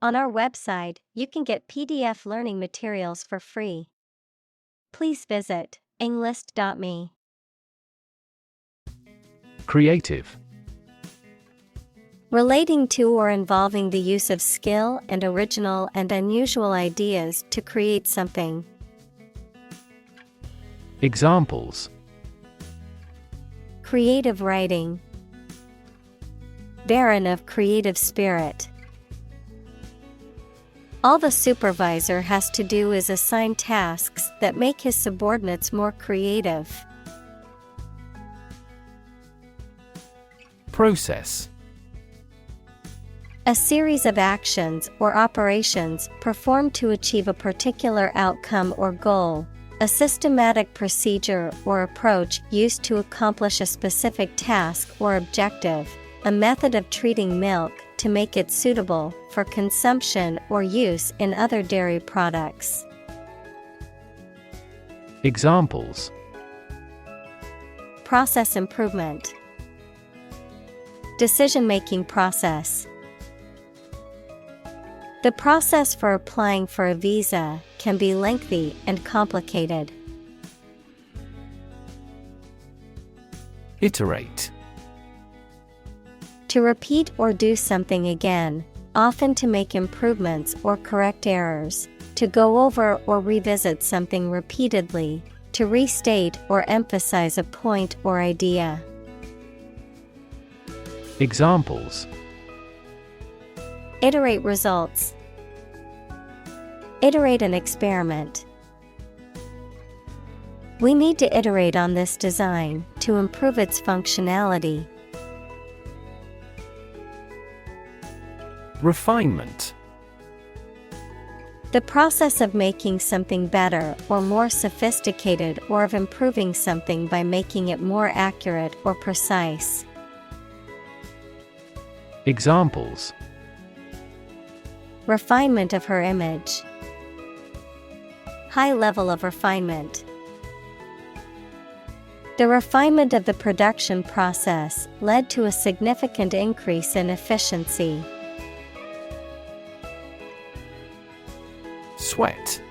On our website, you can get PDF learning materials for free. Please visit englist.me. Creative. Relating to or involving the use of skill and original and unusual ideas to create something. Examples: Creative writing. Barren of creative spirit. All the supervisor has to do is assign tasks that make his subordinates more creative. Process. A series of actions or operations performed to achieve a particular outcome or goal, a systematic procedure or approach used to accomplish a specific task or objective, a method of treating milk to make it suitable for consumption or use in other dairy products. Examples: Process improvement. Decision-making process. The process for applying for a visa can be lengthy and complicated. Iterate. To repeat or do something again, often to make improvements or correct errors, to go over or revisit something repeatedly, to restate or emphasize a point or idea. Examples: Iterate results. Iterate an experiment. We need to iterate on this design to improve its functionality. Refinement. The process of making something better or more sophisticated, or of improving something by making it more accurate or precise. Examples: Refinement of her image. High level of refinement. The refinement of the production process led to a significant increase in efficiency. Sweat.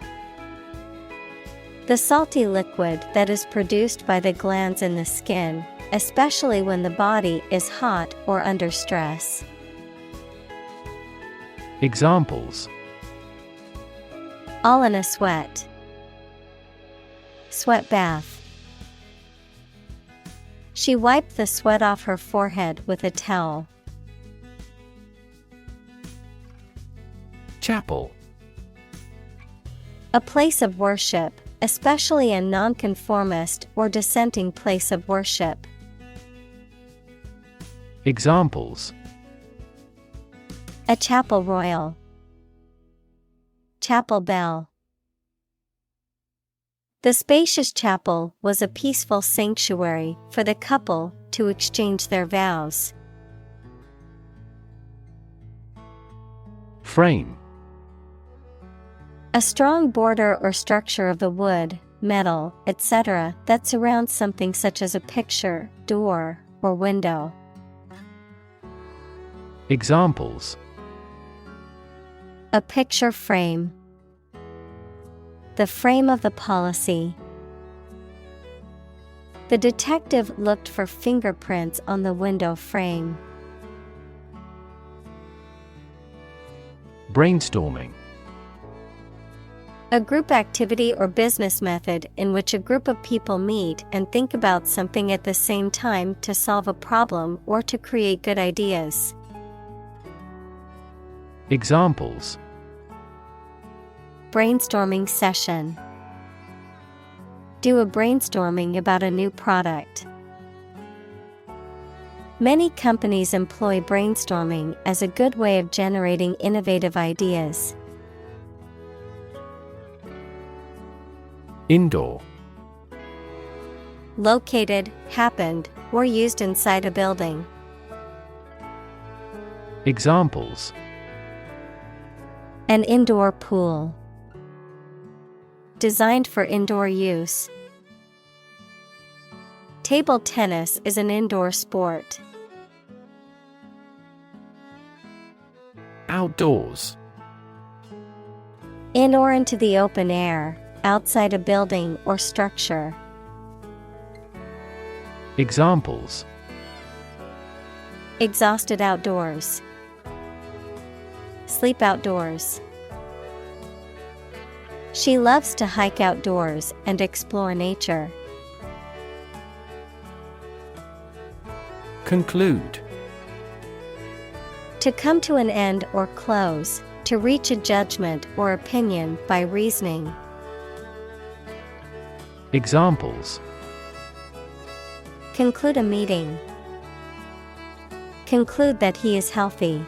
The salty liquid that is produced by the glands in the skin, especially when the body is hot or under stress. Examples: All in a sweat. Sweat bath. She wiped the sweat off her forehead with a towel. Chapel. A place of worship, especially a nonconformist or dissenting place of worship. Examples: A chapel royal. Chapel bell. The spacious chapel was a peaceful sanctuary for the couple to exchange their vows. Frame. A strong border or structure of the wood, metal, etc. that surrounds something such as a picture, door, or window. Examples: A picture frame. The frame of the policy. The detective looked for fingerprints on the window frame. Brainstorming. A group activity or business method in which a group of people meet and think about something at the same time to solve a problem or to create good ideas. Examples: Brainstorming session. Do a brainstorming about a new product. Many companies employ brainstorming as a good way of generating innovative ideas. Indoor. Located, happened, or used inside a building. Examples: An indoor pool. Designed for indoor use. Table tennis is an indoor sport. Outdoors. In or into the open air, outside a building or structure. Examples: Exhausted outdoors. Sleep outdoors. She loves to hike outdoors and explore nature. Conclude. To come to an end or close, to reach a judgment or opinion by reasoning. Examples: Conclude a meeting. Conclude that he is healthy.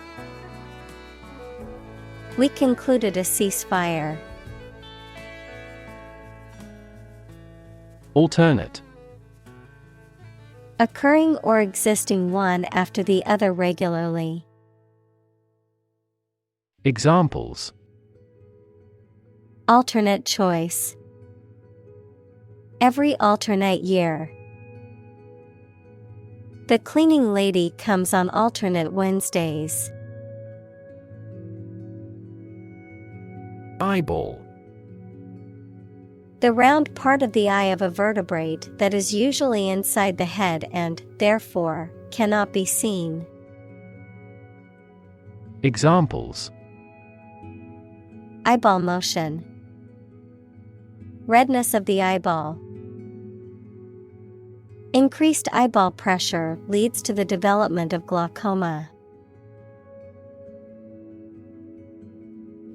We concluded a ceasefire. Alternate. Occurring or existing one after the other regularly. Examples: Alternate choice. Every alternate year. The cleaning lady comes on alternate Wednesdays. Eyeball. The round part of the eye of a vertebrate that is usually inside the head and, therefore, cannot be seen. Examples: Eyeball motion. Redness of the eyeball. Increased eyeball pressure leads to the development of glaucoma.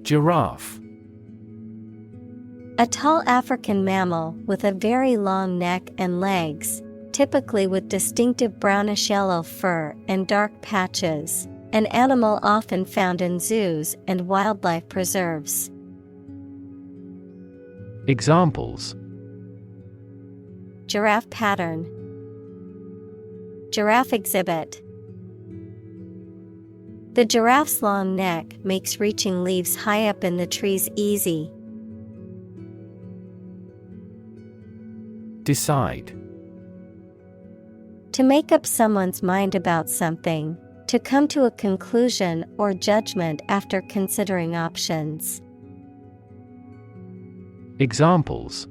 Giraffe. A tall African mammal with a very long neck and legs, typically with distinctive brownish-yellow fur and dark patches, an animal often found in zoos and wildlife preserves. Examples: Giraffe pattern. Giraffe exhibit. The giraffe's long neck makes reaching leaves high up in the trees easy. Decide. To make up someone's mind about something, to come to a conclusion or judgment after considering options. Examples: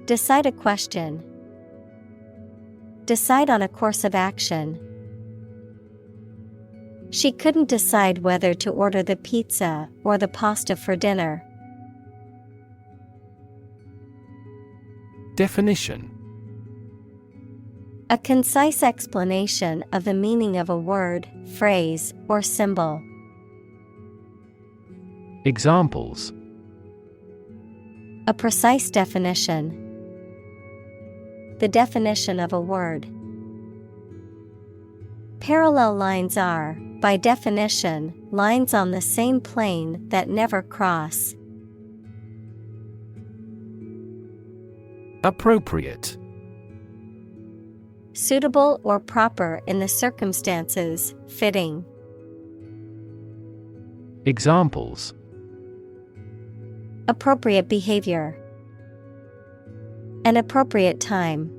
Decide a question. Decide on a course of action. She couldn't decide whether to order the pizza or the pasta for dinner. Definition. A concise explanation of the meaning of a word, phrase, or symbol. Examples: A precise definition. The definition of a word. Parallel lines are, by definition, lines on the same plane that never cross. Appropriate. Suitable or proper in the circumstances, fitting. Examples: Appropriate behavior. An appropriate time.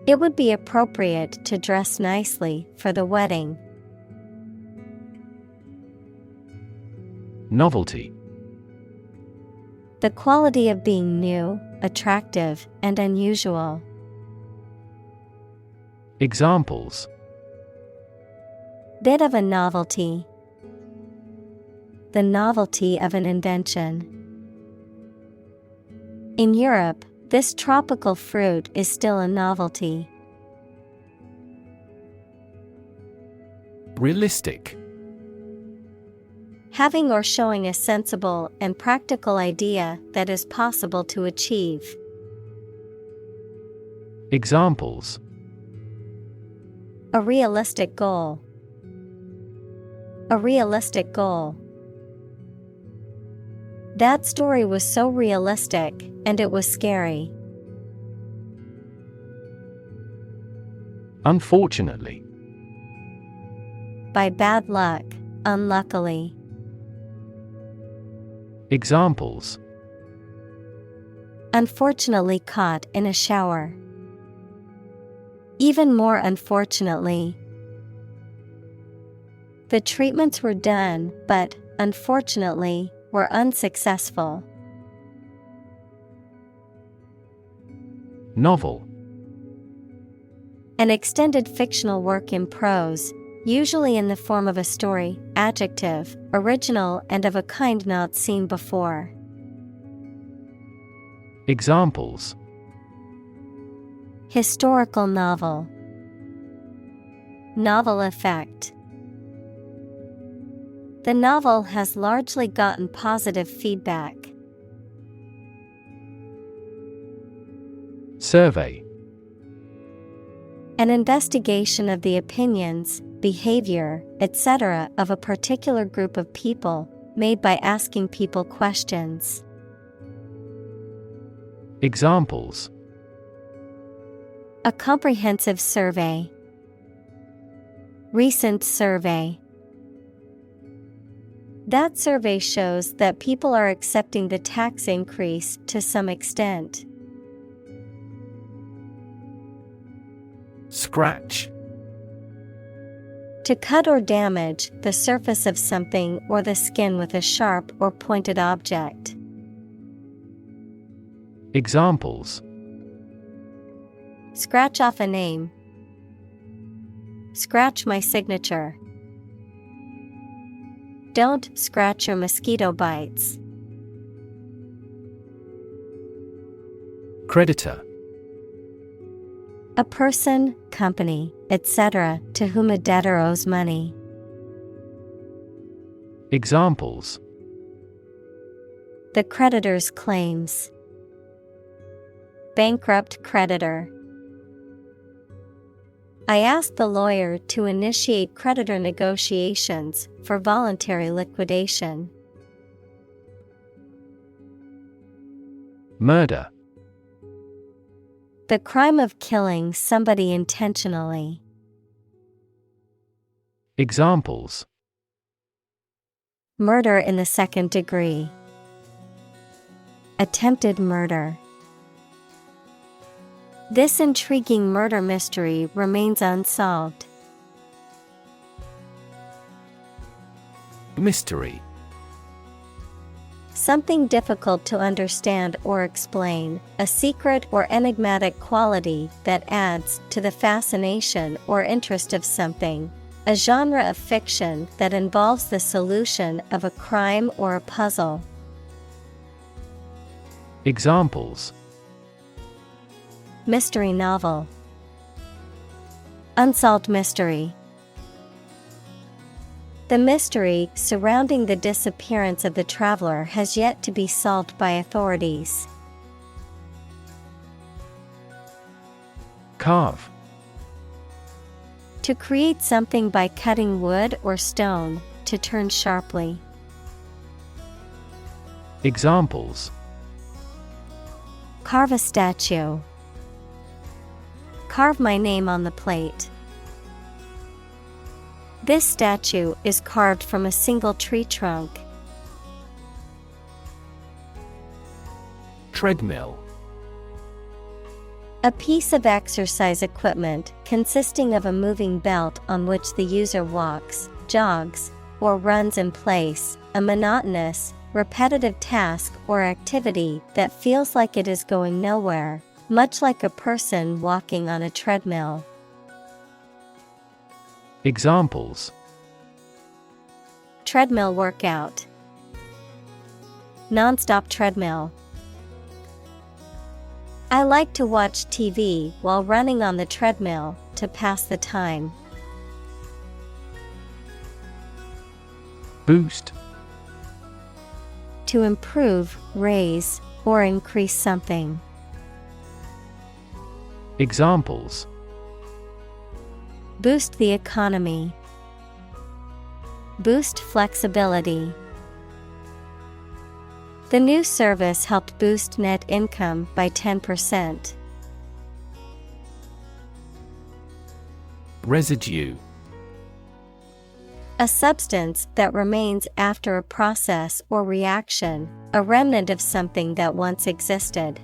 It would be appropriate to dress nicely for the wedding. Novelty. The quality of being new, attractive, and unusual. Examples: Bit of a novelty. The novelty of an invention. In Europe, this tropical fruit is still a novelty. Realistic. Having or showing a sensible and practical idea that is possible to achieve. Examples: A realistic goal. A realistic goal. That story was so realistic, and it was scary. Unfortunately. By bad luck, unluckily. Examples: Unfortunately caught in a shower. Even more unfortunately. The treatments were done, but unfortunately, were unsuccessful. Novel. An extended fictional work in prose, usually in the form of a story. Adjective, original and of a kind not seen before. Examples: Historical novel. Novel effect. The novel has largely gotten positive feedback. Survey. An investigation of the opinions, behavior, etc. of a particular group of people, made by asking people questions. Examples: A comprehensive survey. Recent survey. That survey shows that people are accepting the tax increase to some extent. Scratch. To cut or damage the surface of something or the skin with a sharp or pointed object. Examples: Scratch off a name. Scratch my signature. Don't scratch your mosquito bites. Creditor. A person, company, etc., to whom a debtor owes money. Examples: The creditor's claims. Bankrupt creditor. I asked the lawyer to initiate creditor negotiations for voluntary liquidation. Murder. The crime of killing somebody intentionally. Examples: Murder in the second degree. Attempted murder. This intriguing murder mystery remains unsolved. Mystery. Something difficult to understand or explain, a secret or enigmatic quality that adds to the fascination or interest of something. A genre of fiction that involves the solution of a crime or a puzzle. Examples: Mystery novel. Unsolved mystery. The mystery surrounding the disappearance of the traveler has yet to be solved by authorities. Carve. To create something by cutting wood or stone, to turn sharply. Examples: Carve a statue. Carve my name on the plate. This statue is carved from a single tree trunk. Treadmill. A piece of exercise equipment consisting of a moving belt on which the user walks, jogs, or runs in place, a monotonous, repetitive task or activity that feels like it is going nowhere, much like a person walking on a treadmill. Examples: Treadmill workout. Non-stop treadmill. I like to watch TV while running on the treadmill to pass the time. Boost. To improve, raise, or increase something. Examples: Boost the economy. Boost flexibility. The new service helped boost net income by 10%. Residue. A substance that remains after a process or reaction, a remnant of something that once existed.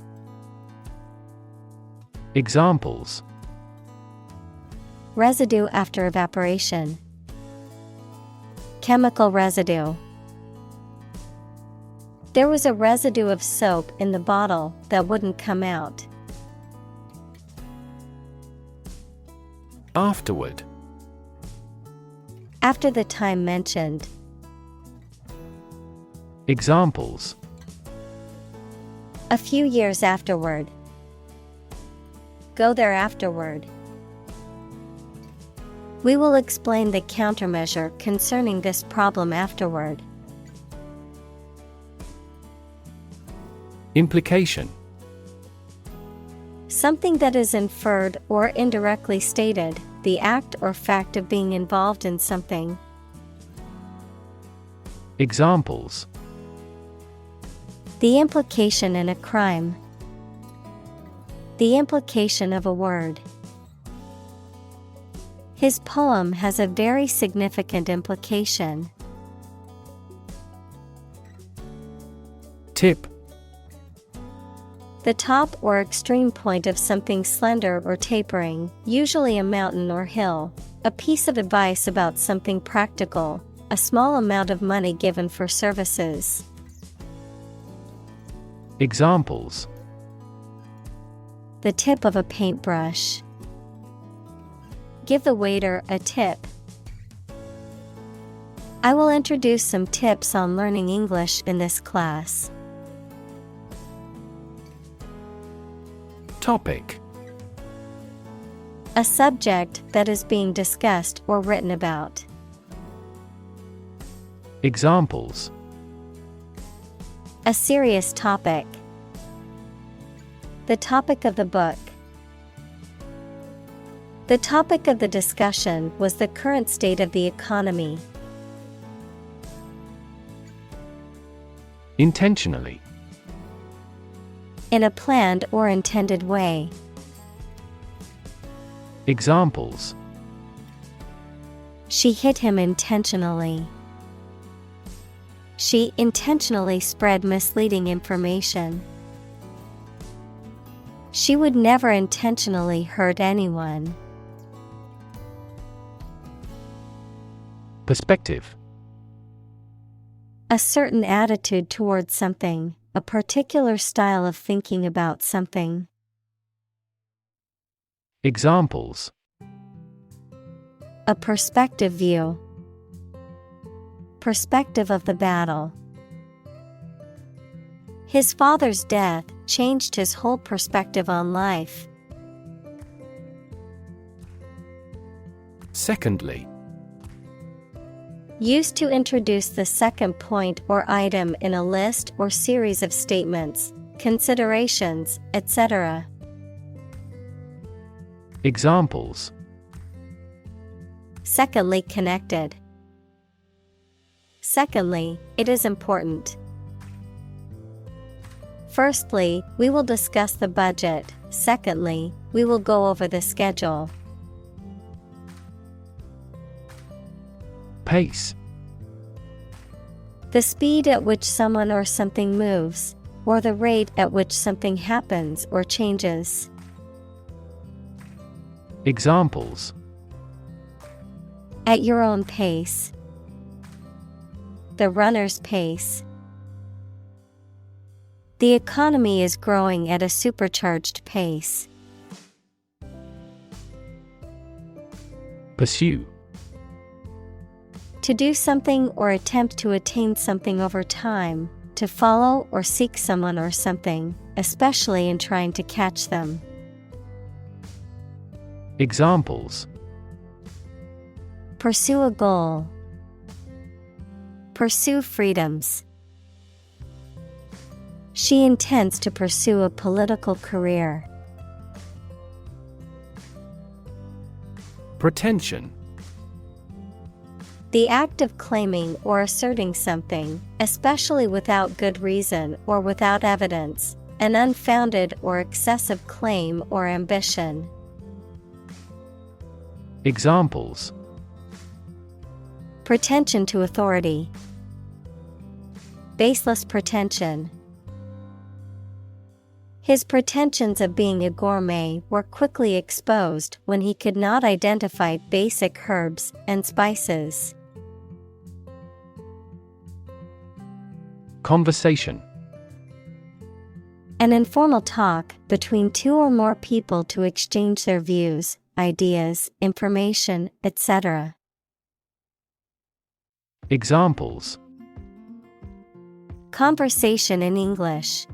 Examples: Residue after evaporation. Chemical residue. There was a residue of soap in the bottle that wouldn't come out. Afterward. After the time mentioned. Examples: A few years afterward. Go there afterward. We will explain the countermeasure concerning this problem afterward. Implication: Something that is inferred or indirectly stated, the act or fact of being involved in something. Examples: The implication in a crime. The implication of a word. His poem has a very significant implication. Tip: The top or extreme point of something slender or tapering, usually a mountain or hill. A piece of advice about something practical, a small amount of money given for services. Examples: The tip of a paintbrush. Give the waiter a tip. I will introduce some tips on learning English in this class. Topic: A subject that is being discussed or written about. Examples: A serious topic. The topic of the book. The topic of the discussion was the current state of the economy. Intentionally. In a planned or intended way. Examples: She hit him intentionally. She intentionally spread misleading information. She would never intentionally hurt anyone. Perspective: A certain attitude towards something, a particular style of thinking about something. Examples: A perspective view. Perspective of the battle. His father's death changed his whole perspective on life. Secondly. Used to introduce the second point or item in a list or series of statements, considerations, etc. Examples: Secondly connected. Secondly, it is important. Firstly, we will discuss the budget. Secondly, we will go over the schedule. Pace: The speed at which someone or something moves, or the rate at which something happens or changes. Examples: At your own pace. The runner's pace. The economy is growing at a supercharged pace. Pursue: To do something or attempt to attain something over time, to follow or seek someone or something, especially in trying to catch them. Examples: Pursue a goal. Pursue freedoms. She intends to pursue a political career. Pretension: The act of claiming or asserting something, especially without good reason or without evidence, an unfounded or excessive claim or ambition. Examples: Pretension to authority. Baseless pretension. His pretensions of being a gourmet were quickly exposed when he could not identify basic herbs and spices. Conversation: An informal talk between two or more people to exchange their views, ideas, information, etc. Examples: Conversation in English.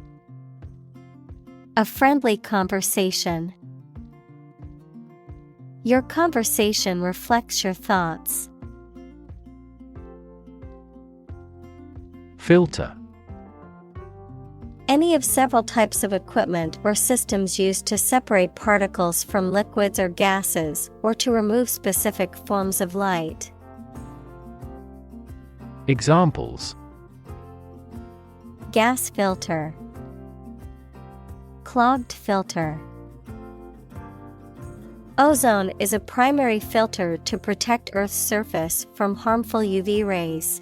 A friendly conversation. Your conversation reflects your thoughts. Filter. Any of several types of equipment or systems used to separate particles from liquids or gases, or to remove specific forms of light. Examples: Gas filter. Clogged filter. Ozone is a primary filter to protect Earth's surface from harmful UV rays.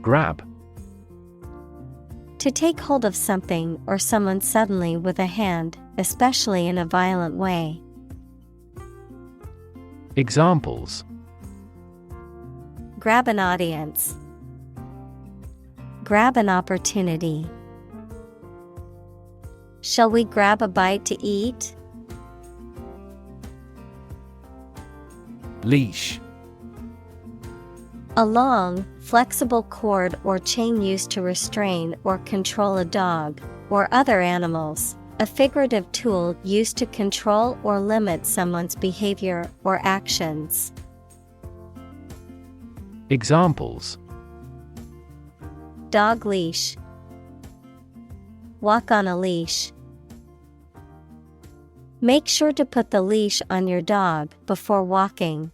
Grab. To take hold of something or someone suddenly with a hand, especially in a violent way. Examples: Grab an audience. Grab an opportunity. Shall we grab a bite to eat? Leash. A long, flexible cord or chain used to restrain or control a dog, or other animals, a figurative tool used to control or limit someone's behavior or actions. Examples: Dog leash. Walk on a leash. Make sure to put the leash on your dog before walking.